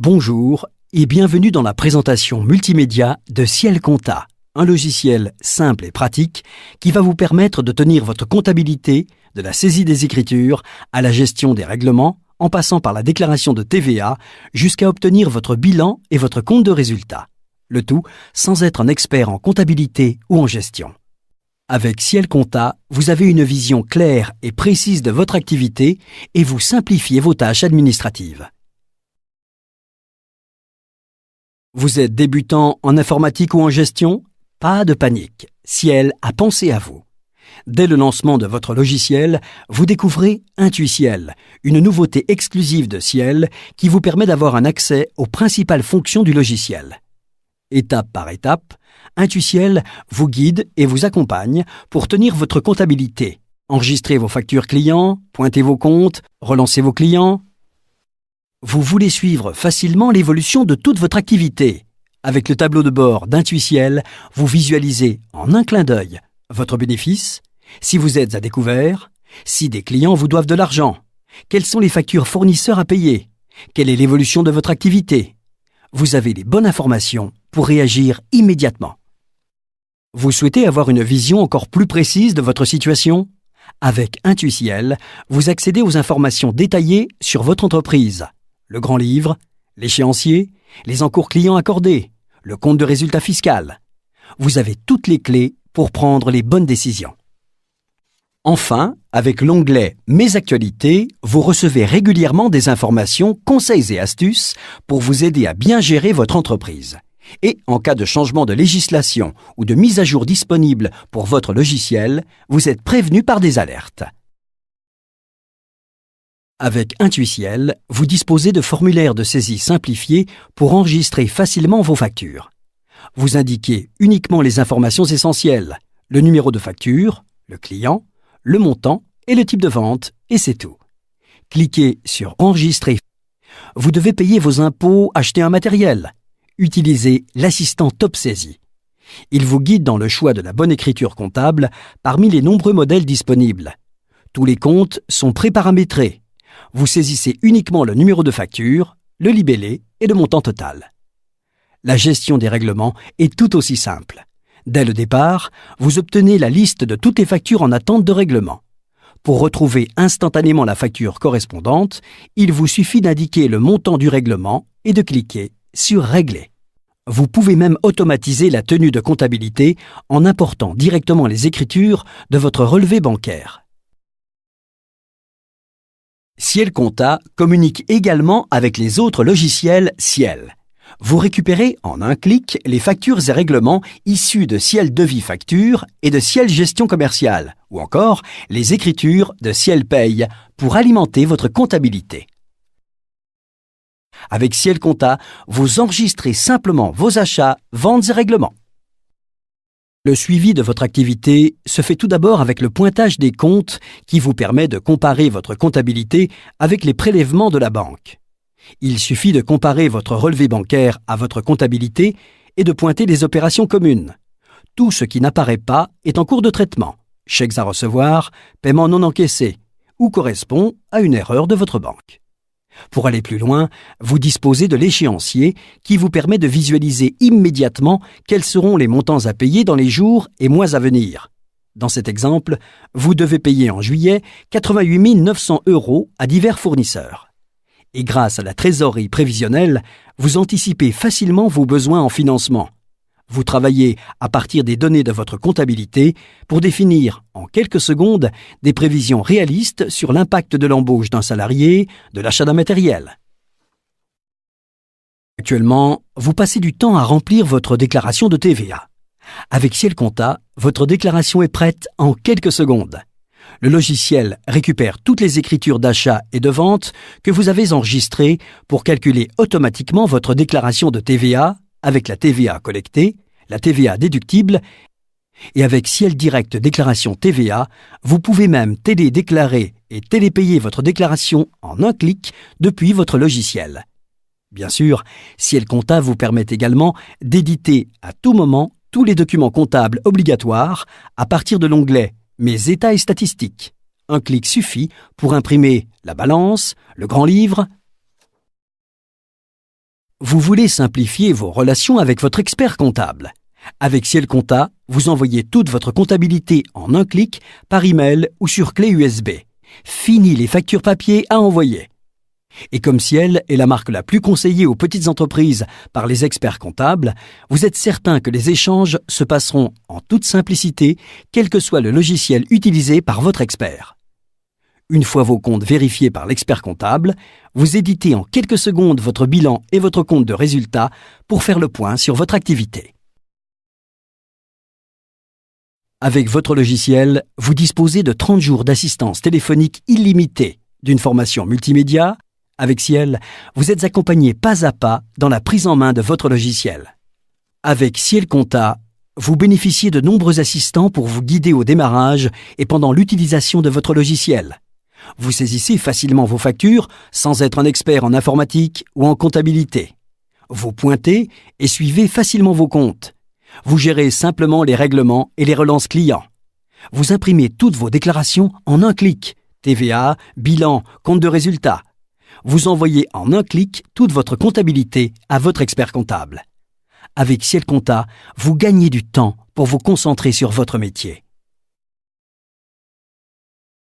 Bonjour et bienvenue dans la présentation multimédia de Ciel Compta, un logiciel simple et pratique qui va vous permettre de tenir votre comptabilité, de la saisie des écritures à la gestion des règlements, en passant par la déclaration de TVA jusqu'à obtenir votre bilan et votre compte de résultat. Le tout sans être un expert en comptabilité ou en gestion. Avec Ciel Compta, vous avez une vision claire et précise de votre activité et vous simplifiez vos tâches administratives. Vous êtes débutant en informatique ou en gestion? Pas de panique, Ciel a pensé à vous. Dès le lancement de votre logiciel, vous découvrez Intuiciel, une nouveauté exclusive de Ciel qui vous permet d'avoir un accès aux principales fonctions du logiciel. Étape par étape, Intuiciel vous guide et vous accompagne pour tenir votre comptabilité. Enregistrez vos factures clients, pointez vos comptes, relancez vos clients. Vous voulez suivre facilement l'évolution de toute votre activité. Avec le tableau de bord d'Intuiciel, vous visualisez en un clin d'œil votre bénéfice, si vous êtes à découvert, si des clients vous doivent de l'argent, quelles sont les factures fournisseurs à payer, quelle est l'évolution de votre activité. Vous avez les bonnes informations pour réagir immédiatement. Vous souhaitez avoir une vision encore plus précise de votre situation? Avec Intuiciel, vous accédez aux informations détaillées sur votre entreprise. Le grand livre, l'échéancier, les encours clients accordés, le compte de résultat fiscal. Vous avez toutes les clés pour prendre les bonnes décisions. Enfin, avec l'onglet « Mes actualités », vous recevez régulièrement des informations, conseils et astuces pour vous aider à bien gérer votre entreprise. Et en cas de changement de législation ou de mise à jour disponible pour votre logiciel, vous êtes prévenu par des alertes. Avec Intuiciel, vous disposez de formulaires de saisie simplifiés pour enregistrer facilement vos factures. Vous indiquez uniquement les informations essentielles, le numéro de facture, le client, le montant et le type de vente, et c'est tout. Cliquez sur « Enregistrer ». Vous devez payer vos impôts, acheter un matériel. Utilisez l'assistant Top Saisie. Il vous guide dans le choix de la bonne écriture comptable parmi les nombreux modèles disponibles. Tous les comptes sont préparamétrés. Vous saisissez uniquement le numéro de facture, le libellé et le montant total. La gestion des règlements est tout aussi simple. Dès le départ, vous obtenez la liste de toutes les factures en attente de règlement. Pour retrouver instantanément la facture correspondante, il vous suffit d'indiquer le montant du règlement et de cliquer sur « Régler ». Vous pouvez même automatiser la tenue de comptabilité en important directement les écritures de votre relevé bancaire. Ciel Compta communique également avec les autres logiciels Ciel. Vous récupérez en un clic les factures et règlements issus de Ciel Devis Facture et de Ciel Gestion Commerciale, ou encore les écritures de Ciel Paye pour alimenter votre comptabilité. Avec Ciel Compta, vous enregistrez simplement vos achats, ventes et règlements. Le suivi de votre activité se fait tout d'abord avec le pointage des comptes qui vous permet de comparer votre comptabilité avec les prélèvements de la banque. Il suffit de comparer votre relevé bancaire à votre comptabilité et de pointer les opérations communes. Tout ce qui n'apparaît pas est en cours de traitement, chèques à recevoir, paiements non encaissés, ou correspond à une erreur de votre banque. Pour aller plus loin, vous disposez de l'échéancier qui vous permet de visualiser immédiatement quels seront les montants à payer dans les jours et mois à venir. Dans cet exemple, vous devez payer en juillet 88 900 € à divers fournisseurs. Et grâce à la trésorerie prévisionnelle, vous anticipez facilement vos besoins en financement. Vous travaillez à partir des données de votre comptabilité pour définir, en quelques secondes, des prévisions réalistes sur l'impact de l'embauche d'un salarié, de l'achat d'un matériel. Actuellement, vous passez du temps à remplir votre déclaration de TVA. Avec Ciel Compta, votre déclaration est prête en quelques secondes. Le logiciel récupère toutes les écritures d'achat et de vente que vous avez enregistrées pour calculer automatiquement votre déclaration de TVA avec la TVA collectée, la TVA déductible, et avec Ciel Direct Déclaration TVA, vous pouvez même télédéclarer et télépayer votre déclaration en un clic depuis votre logiciel. Bien sûr, Ciel Compta vous permet également d'éditer à tout moment tous les documents comptables obligatoires à partir de l'onglet « Mes états et statistiques ». Un clic suffit pour imprimer la balance, le grand livre, Vous voulez simplifier vos relations avec votre expert comptable. Avec Ciel Compta, vous envoyez toute votre comptabilité en un clic par email ou sur clé USB. Fini les factures papier à envoyer. Et comme Ciel est la marque la plus conseillée aux petites entreprises par les experts comptables, vous êtes certain que les échanges se passeront en toute simplicité, quel que soit le logiciel utilisé par votre expert. Une fois vos comptes vérifiés par l'expert comptable, vous éditez en quelques secondes votre bilan et votre compte de résultat pour faire le point sur votre activité. Avec votre logiciel, vous disposez de 30 jours d'assistance téléphonique illimitée, d'une formation multimédia. Avec Ciel, vous êtes accompagné pas à pas dans la prise en main de votre logiciel. Avec Ciel Compta, vous bénéficiez de nombreux assistants pour vous guider au démarrage et pendant l'utilisation de votre logiciel. Vous saisissez facilement vos factures sans être un expert en informatique ou en comptabilité. Vous pointez et suivez facilement vos comptes. Vous gérez simplement les règlements et les relances clients. Vous imprimez toutes vos déclarations en un clic. TVA, bilan, compte de résultat. Vous envoyez en un clic toute votre comptabilité à votre expert comptable. Avec Ciel Compta, vous gagnez du temps pour vous concentrer sur votre métier.